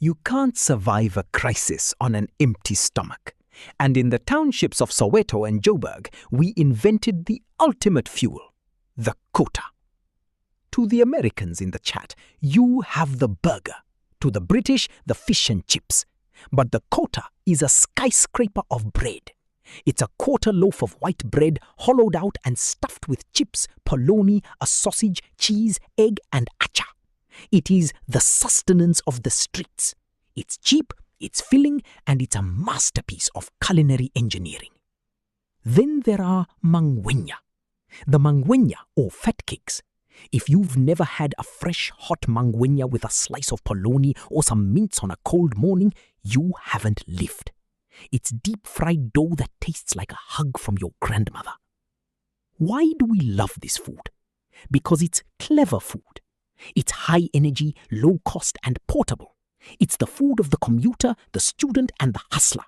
You can't survive a crisis on an empty stomach. And in the townships of Soweto and Joburg, we invented the ultimate fuel, the quota. To the Americans in the chat, you have the burger. To the British, the fish and chips. But the quota is a skyscraper of bread. It's a quarter loaf of white bread hollowed out and stuffed with chips, polony, a sausage, cheese, egg and acha. It is the sustenance of the streets. It's cheap, it's filling, and it's a masterpiece of culinary engineering. Then there are mangwenya. The mangwenya, or fat cakes. If you've never had a fresh hot mangwenya with a slice of polony or some mince on a cold morning, you haven't lived. It's deep-fried dough that tastes like a hug from your grandmother. Why do we love this food? Because it's clever food. It's high energy, low cost and portable. It's the food of the commuter, the student and the hustler.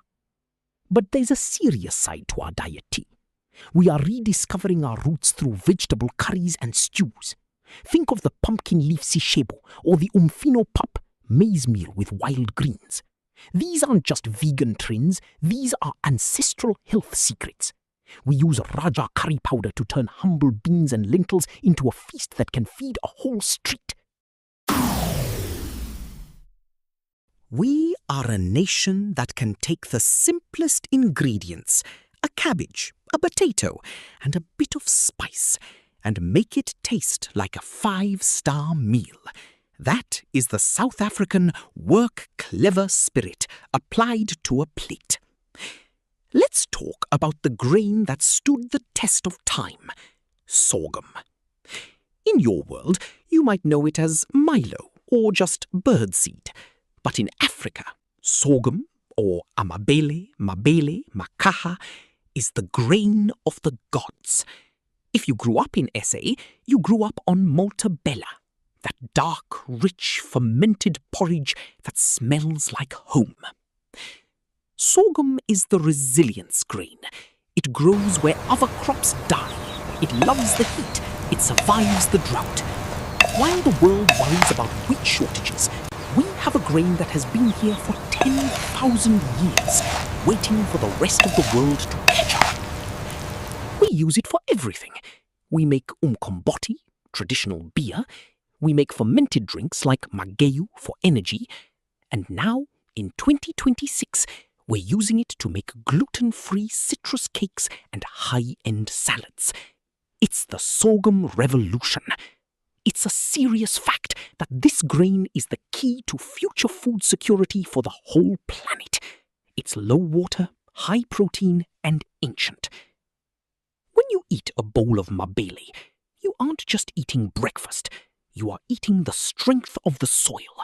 But there's a serious side to our diet tea. We are rediscovering our roots through vegetable curries and stews. Think of the pumpkin leaf sishebo or the umfino pap, maize meal with wild greens. These aren't just vegan trends, these are ancestral health secrets. We use Raja curry powder to turn humble beans and lentils into a feast that can feed a whole street. We are a nation that can take the simplest ingredients, a cabbage, a potato, and a bit of spice, and make it taste like a 5-star meal. That is the South African work clever spirit applied to a plate. Let's talk about the grain that stood the test of time, sorghum. In your world, you might know it as Milo or just birdseed. But in Africa, sorghum, or amabele, mabele, makaha, is the grain of the gods. If you grew up in SA, you grew up on maltabella, that dark, rich, fermented porridge that smells like home. Sorghum is the resilience grain. It grows where other crops die. It loves the heat. It survives the drought. While the world worries about wheat shortages, we have a grain that has been here for 10,000 years, waiting for the rest of the world to catch up. We use it for everything. We make umkomboti, traditional beer. We make fermented drinks like mageyu for energy. And now, in 2026, we're using it to make gluten-free citrus cakes and high-end salads. It's the Sorghum Revolution. It's a serious fact that this grain is the key to future food security for the whole planet. It's low water, high protein, and ancient. When you eat a bowl of mabele, you aren't just eating breakfast. You are eating the strength of the soil.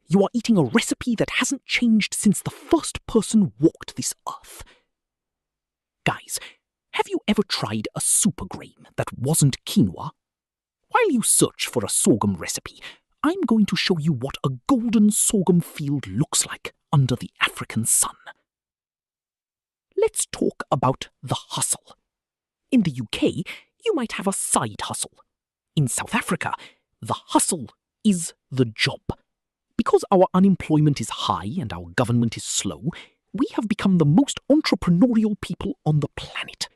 You are eating a recipe that hasn't changed since the first person walked this earth. Guys, have you ever tried a super grain that wasn't quinoa? While you search for a sorghum recipe, I'm going to show you what a golden sorghum field looks like under the African sun. Let's talk about the hustle. In the UK, you might have a side hustle. In South Africa, the hustle is the job. Because our unemployment is high and our government is slow, we have become the most entrepreneurial people on the planet.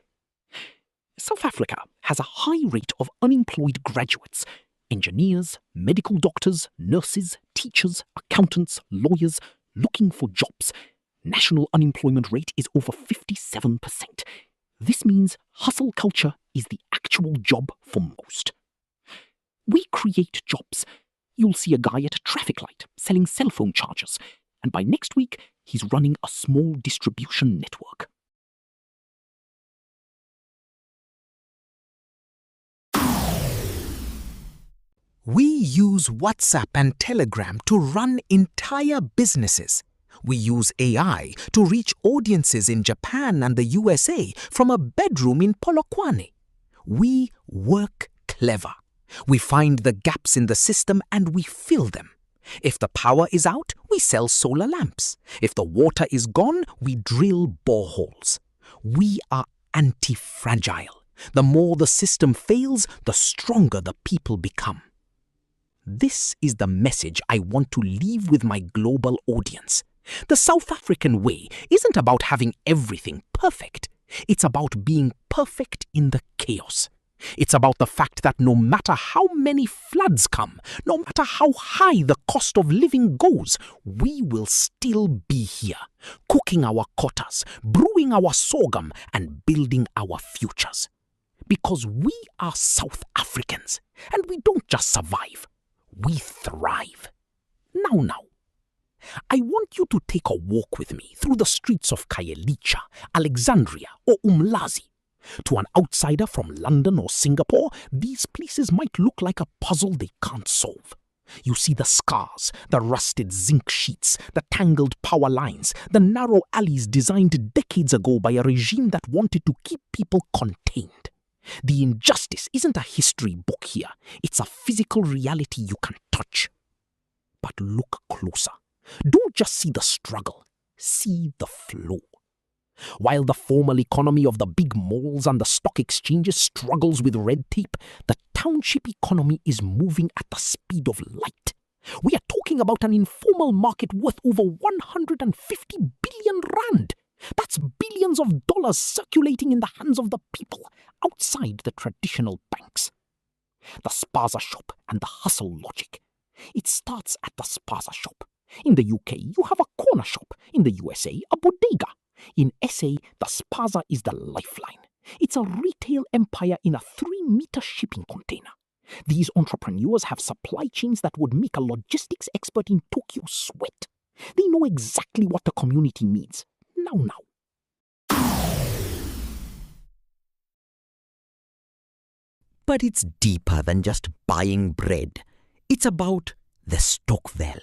South Africa has a high rate of unemployed graduates, engineers, medical doctors, nurses, teachers, accountants, lawyers, looking for jobs. National unemployment rate is over 57%. This means hustle culture is the actual job for most. We create jobs. You'll see a guy at a traffic light selling cell phone chargers, and by next week, he's running a small distribution network. We use WhatsApp and Telegram to run entire businesses. We use AI to reach audiences in Japan and the USA from a bedroom in Polokwane. We work clever. We find the gaps in the system and we fill them. If the power is out, we sell solar lamps. If the water is gone, we drill boreholes. We are anti-fragile. The more the system fails, the stronger the people become. This is the message I want to leave with my global audience. The South African way isn't about having everything perfect. It's about being perfect in the chaos. It's about the fact that no matter how many floods come, no matter how high the cost of living goes, we will still be here, cooking our kotas, brewing our sorghum, and building our futures. Because we are South Africans, and we don't just survive, we thrive. Now, I want you to take a walk with me through the streets of Khayelitsha, Alexandria, or Umlazi. To an outsider from London or Singapore, these places might look like a puzzle they can't solve. You see the scars, the rusted zinc sheets, the tangled power lines, the narrow alleys designed decades ago by a regime that wanted to keep people contained. The injustice isn't a history book here. It's a physical reality you can touch. But look closer. Don't just see the struggle. See the flow. While the formal economy of the big malls and the stock exchanges struggles with red tape, the township economy is moving at the speed of light. We are talking about an informal market worth over 150 billion rand. That's billions of dollars circulating in the hands of the people outside the traditional banks. The spaza shop and the hustle logic. It starts at the spaza shop. In the UK, you have a corner shop. In the USA, a bodega. In SA, the spaza is the lifeline. It's a retail empire in a 3-meter shipping container. These entrepreneurs have supply chains that would make a logistics expert in Tokyo sweat. They know exactly what the community needs. Now. But it's deeper than just buying bread. It's about the Stokvel.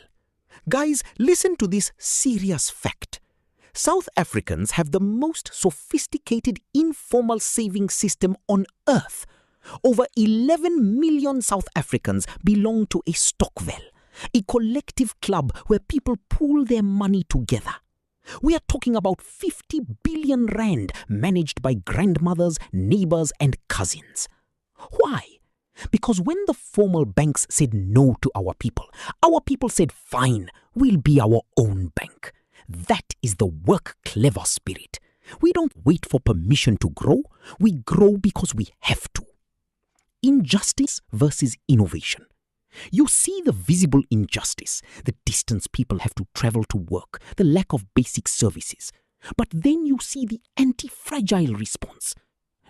Guys, listen to this serious fact. South Africans have the most sophisticated informal saving system on earth. Over 11 million South Africans belong to a Stokvel, a collective club where people pool their money together. We are talking about 50 billion rand managed by grandmothers, neighbors, and cousins. Why? Because when the formal banks said no to our people said, fine, we'll be our own bank. That is the work clever spirit. We don't wait for permission to grow. We grow because we have to. Injustice versus innovation. You see the visible injustice, the distance people have to travel to work, the lack of basic services. But then you see the anti-fragile response.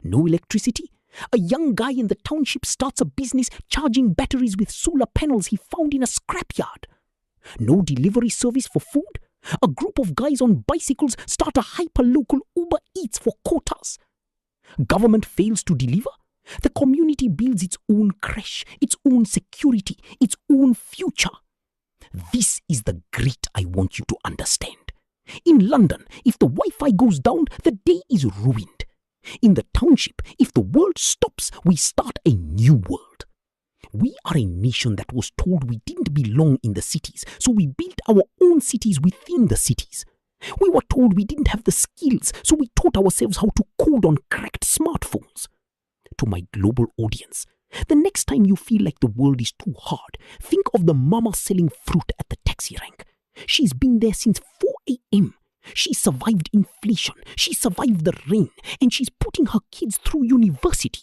No electricity? A young guy in the township starts a business charging batteries with solar panels he found in a scrapyard. No delivery service for food? A group of guys on bicycles start a hyper-local Uber Eats for quotas. Government fails to deliver? The community builds its own creche, its own security, its own future. This is the grit I want you to understand. In London, if the Wi-Fi goes down, the day is ruined. In the township, if the world stops, we start a new world. We are a nation that was told we didn't belong in the cities, so we built our own cities within the cities. We were told we didn't have the skills, so we taught ourselves how to code on cracked smartphones. To my global audience, the next time you feel like the world is too hard, think of the mama selling fruit at the taxi rank. She's been there since 4 a.m. She survived inflation, she survived the rain, and she's putting her kids through university.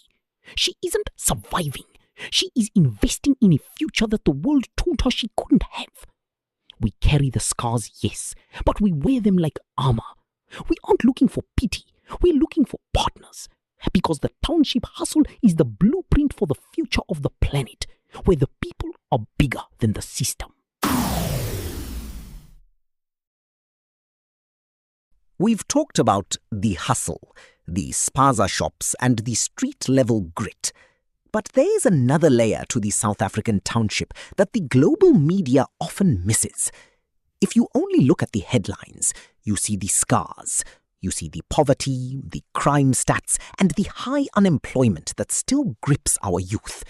She isn't surviving. She is investing in a future that the world told her she couldn't have. We carry the scars, yes, but we wear them like armor. We aren't looking for pity, we're looking for partners. Because the township hustle is the blueprint for the future of the planet, where the people are bigger than the system. We've talked about the hustle, the spaza shops, and the street-level grit. But there's another layer to the South African township that the global media often misses. If you only look at the headlines, you see the scars, you see the poverty, the crime stats, and the high unemployment that still grips our youth.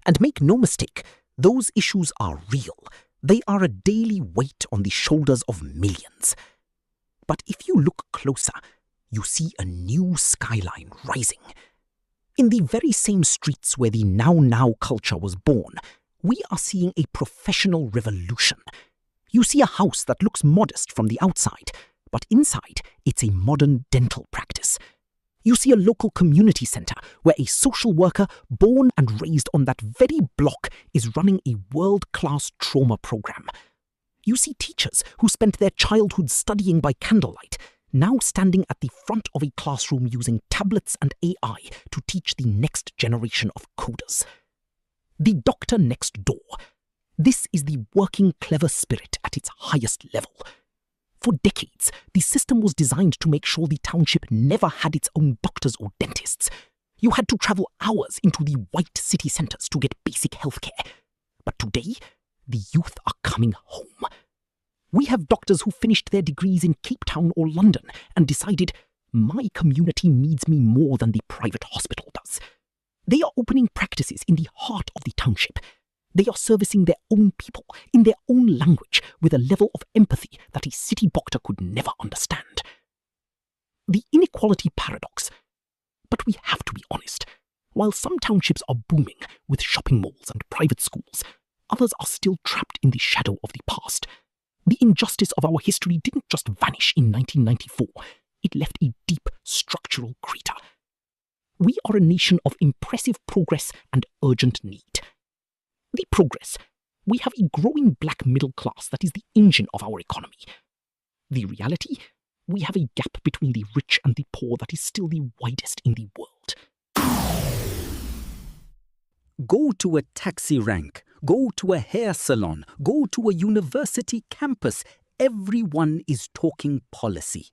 And make no mistake, those issues are real. They are a daily weight on the shoulders of millions. But if you look closer, you see a new skyline rising. In the very same streets where the now culture was born, We are seeing a professional revolution. You see a house that looks modest from the outside, but inside it's a modern dental practice. You see a local community centre where a social worker born and raised on that very block is running a world-class trauma programme. You see teachers who spent their childhood studying by candlelight now standing at the front of a classroom using tablets and AI to teach the next generation of coders. The doctor next door. This is the working clever spirit at its highest level. For decades, the system was designed to make sure the township never had its own doctors or dentists. You had to travel hours into the white city centres to get basic healthcare. But today, the youth are coming home. We have doctors who finished their degrees in Cape Town or London and decided, my community needs me more than the private hospital does. They are opening practices in the heart of the township. They are servicing their own people in their own language with a level of empathy that a city doctor could never understand. The inequality paradox. But we have to be honest. While some townships are booming with shopping malls and private schools, others are still trapped in the shadow of the past. The injustice of our history didn't just vanish in 1994. It left a deep structural crater. We are a nation of impressive progress and urgent need. The progress. We have a growing black middle class that is the engine of our economy. The reality. We have a gap between the rich and the poor that is still the widest in the world. Go to a taxi rank, go to a hair salon, go to a university campus. Everyone is talking policy.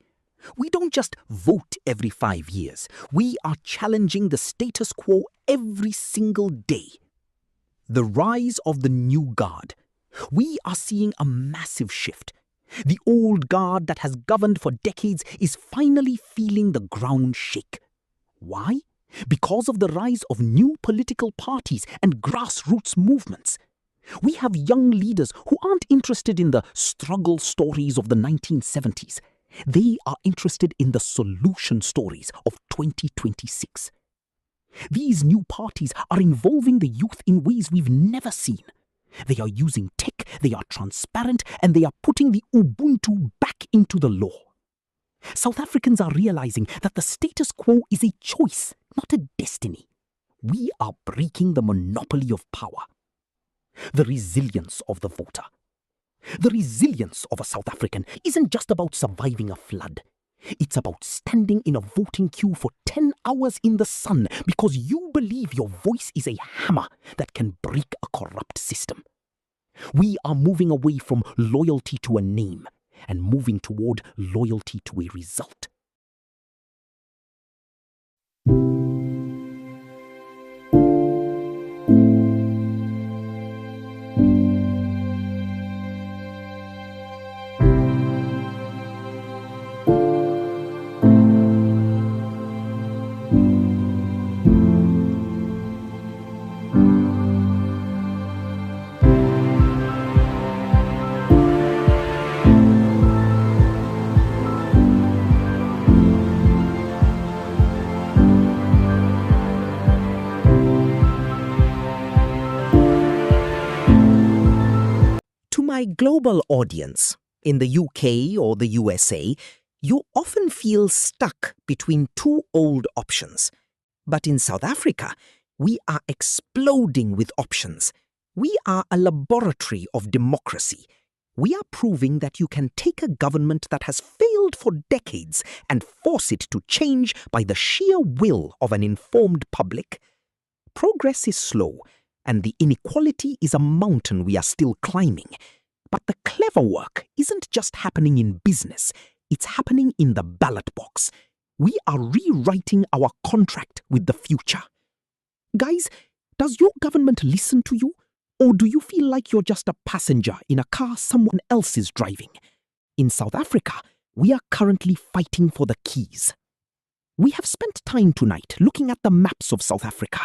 We don't just vote every 5 years. We are challenging the status quo every single day. The rise of the new guard. We are seeing a massive shift. The old guard that has governed for decades is finally feeling the ground shake. Why? Because of the rise of new political parties and grassroots movements. We have young leaders who aren't interested in the struggle stories of the 1970s. They are interested in the solution stories of 2026. These new parties are involving the youth in ways we've never seen. They are using tech, they are transparent, and they are putting the Ubuntu back into the law. South Africans are realizing that the status quo is a choice, not a destiny. We are breaking the monopoly of power. The resilience of the voter. The resilience of a South African isn't just about surviving a flood. It's about standing in a voting queue for 10 hours in the sun because you believe your voice is a hammer that can break a corrupt system. We are moving away from loyalty to a name and moving toward loyalty to a result. To my global audience, in the UK or the USA, you often feel stuck between two old options. But in South Africa, we are exploding with options. We are a laboratory of democracy. We are proving that you can take a government that has failed for decades and force it to change by the sheer will of an informed public. Progress is slow, and the inequality is a mountain we are still climbing. But the clever work isn't just happening in business, it's happening in the ballot box. We are rewriting our contract with the future. Guys, does your government listen to you? Or do you feel like you're just a passenger in a car someone else is driving? In South Africa, we are currently fighting for the keys. We have spent time tonight looking at the maps of South Africa.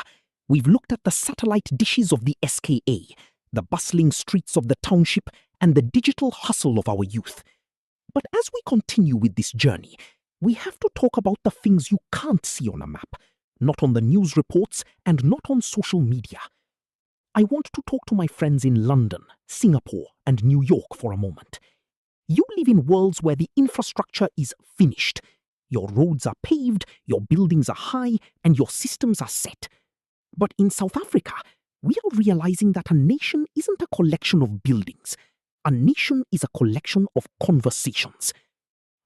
We've looked at the satellite dishes of the SKA, the bustling streets of the township, and the digital hustle of our youth. But as we continue with this journey, we have to talk about the things you can't see on a map, not on the news reports and not on social media. I want to talk to my friends in London, Singapore, and New York for a moment. You live in worlds where the infrastructure is finished. Your roads are paved, your buildings are high, and your systems are set. But in South Africa, we are realizing that a nation isn't a collection of buildings. A nation is a collection of conversations.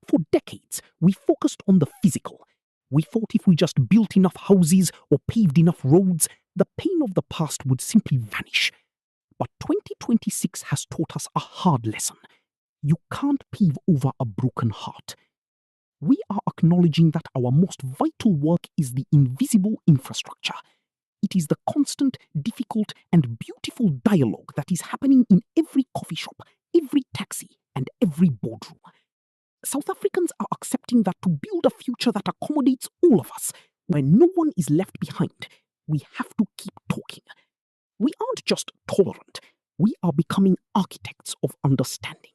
For decades, we focused on the physical. We thought if we just built enough houses or paved enough roads, the pain of the past would simply vanish. But 2026 has taught us a hard lesson. You can't pave over a broken heart. We are acknowledging that our most vital work is the invisible infrastructure. It is the constant, difficult, and beautiful dialogue that is happening in every coffee shop, every taxi, and every boardroom. South Africans are accepting that to build a future that accommodates all of us, where no one is left behind, we have to keep talking. We aren't just tolerant, we are becoming architects of understanding.